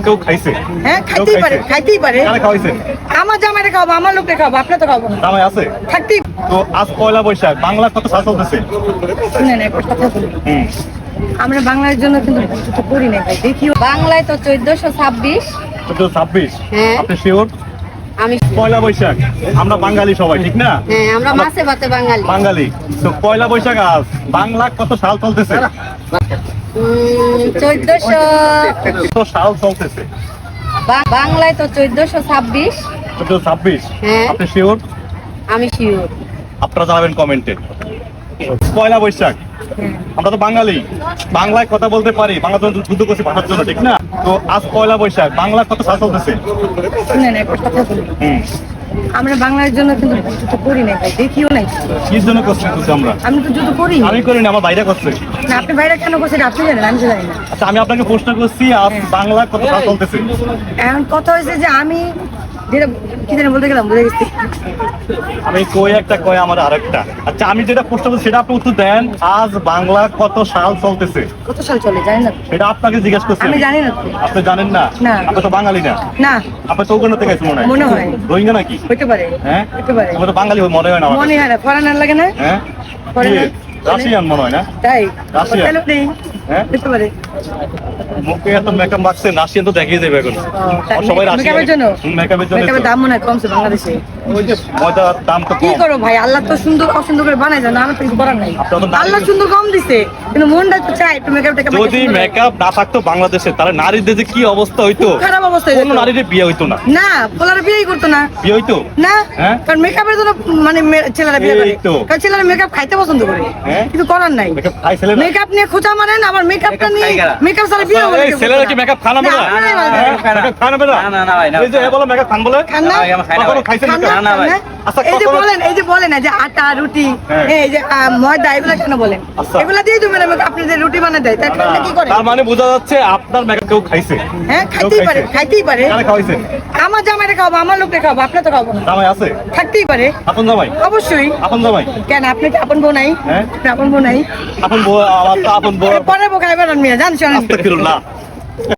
কেউ খাইছে? হ্যাঁ খাইতেই পারে, খাইতেই পারে। কারা খাওয়াইছে? আমার জামাইরে খাবো, আমার লোককে খাবো, আপনি তো খাবো না। জামাই আছে? থাকতেই। তো আজ পয়লা বৈশাখ, বাংলা কত সাল চলতেছে? শুনেন একটা কথা বলি, হুম। আমরা বাংলার জন্য কিন্তু কিছু করি না ভাই। দেখিও বাংলায় তো 1426। 1426? হ্যাঁ। আপনি শিওর? আমি পয়লা বৈশাখ, আমরা বাঙালি সবাই, ঠিক না? হ্যাঁ, আমরা মাছে ভাতে বাঙালি। বাঙালি। তো পয়লা বৈশাখ আজ বাংলা কত সাল চলতেছে? 1400। কত সাল চলতেছে? বাংলায় তো 1426। 1426? হ্যাঁ। আপনি শিওর? আমি শিওর। আপনারা জানাবেন কমেন্টে। পয়লা বৈশাখ, আমরা তো বাঙালি, বাংলায় কথা বলতে পারি, বাংলা জন্য যুদ্ধ করছি ভাষার জন্য, ঠিক না? তো আজ পয়লা বৈশাখ, বাংলা কত সাল চলতেছে? শুনেন একটা কথা বলি, হুম। আমরা বাংলার জন্য কিন্তু যুদ্ধ করি না ভাই। দেখিও নাই। কি জন্য করছি যুদ্ধ আমরা? আমি তো যুদ্ধ করি আমি করিনি, আমার বাইরে করছে। না। আপনি বাইরে কেন করছেন আপনি জানেন, আমি তো জানি না। আচ্ছা, আমি আপনাকে প্রশ্ন করছি, আজ বাংলা কত সাল চলতেছে? এখন কথা হয়েছে যে আমি যেটা কি জানি বলতে গেলাম, বুঝে গেছি। আমি কই একটা কয় আমার আরেকটা। আচ্ছা, আমি যেটা প্রশ্ন করছি সেটা আপনি উত্তর দেন। আজ বাংলা কত সাল চলতেছে কত সাল চলে জানি না। সেটা আপনাকে জিজ্ঞেস করছি। আমি জানি না তো। আপনি জানেন না? না। আপনি তো বাঙালি না। না, আপনি তো ওখানে থেকে মনে হয়। মনে হয়। রোহিঙ্গা নাকি? হইতে পারে। হ্যাঁ, হইতে পারে। আপনি তো বাঙালি মনে হয় না আমার মনে কাছে। হয় না, ফরেনার লাগে না। হ্যাঁ, ফরেনার। রাশিয়ান মনে হয় না? তাই রাশিয়া। কেন নেই? হ্যাঁ? হইতে পারে। মুখে এত মেকআপ মাখছেন, রাশিয়ান তো দেখিয়ে দেবে এখন। তাই আর সবাই রাশিয়ান। মেকআপের জন্য? মেকআপের জন্য। মেকআপের দাম মনে হয় কমছে বাংলাদেশে। ওই যে ময়দার দাম তো কি কম। করো ভাই, আল্লাহ তো সুন্দর অসুন্দর করে বানাই জানো, আমার তো কিছু করার নাই। আপনার তো নারী- আল্লাহ সুন্দর কম দিছে, কিন্তু মনটা তো চাই একটু মেকআপ টেকআপ। যদি মেকআপ না থাকতো বাংলাদেশে, তাহলে নারীদের যে কি অবস্থা হইতো, খারাপ অবস্থা হয়ে কোনো যেত। নারীদের বিয়ে হইতো না। না, পোলারা বিয়েই করতো না। বিয়ে হইতো? না, হ্যাঁ? কারণ মেকআপের জন্য মানে ছেলেরা বিয়ে করে। এই তো। কারণ ছেলেরা মেকআপ খাইতে পছন্দ করে। হ্যাঁ? কিন্তু করার নাই। মেকআপ খাই ছেলে না? মেকআপ নিয়ে খোঁচা মারেন, আবার মেকআপটা নিয়ে মেকআপ ছাড়া বিয়ে হবে এই ছেলেরা কি মেকআপ খানা বেলা? মেকআপ খানা বেলা? এই যে এ বলো মেকআপ খান বলে? খান না? কখনো খাইছেন খান মেকআপ? না? খান না? আচ্ছা, এই যে কখনো- বলেন, এই যে আটা রুটি, হ্যাঁ। এই যে ময়দা, এগুলা কেন বলেন? আচ্ছা। এগুলা দিয়ে তুমি আপনি যে রুটি বানায় দেয়, তাই খান না কি করে? তার মানে বোঝা যাচ্ছে আপনার মেকআপ কেউ খাইছে। হ্যাঁ, কেউ খাইতেই পারে, খাইছে। খাইতেই পারে। কারা খাওয়াইছে? আমার জামাইরে খাবো, আমার লোককে খাবো, আপনি তো খাবো না। জামাই আছে? থাকতেই পারে। আপন জামাই? অবশ্যই। আপন জামাই? কেন আপনি কি আপন বউ নাই? হ্যাঁ। আপনি আপন বউ নাই? আপন বউ, আমার তো আপন বউ। পরে বউ খাইবার মিয়া জানছেন। আস্তাগফিরুল্লাহ।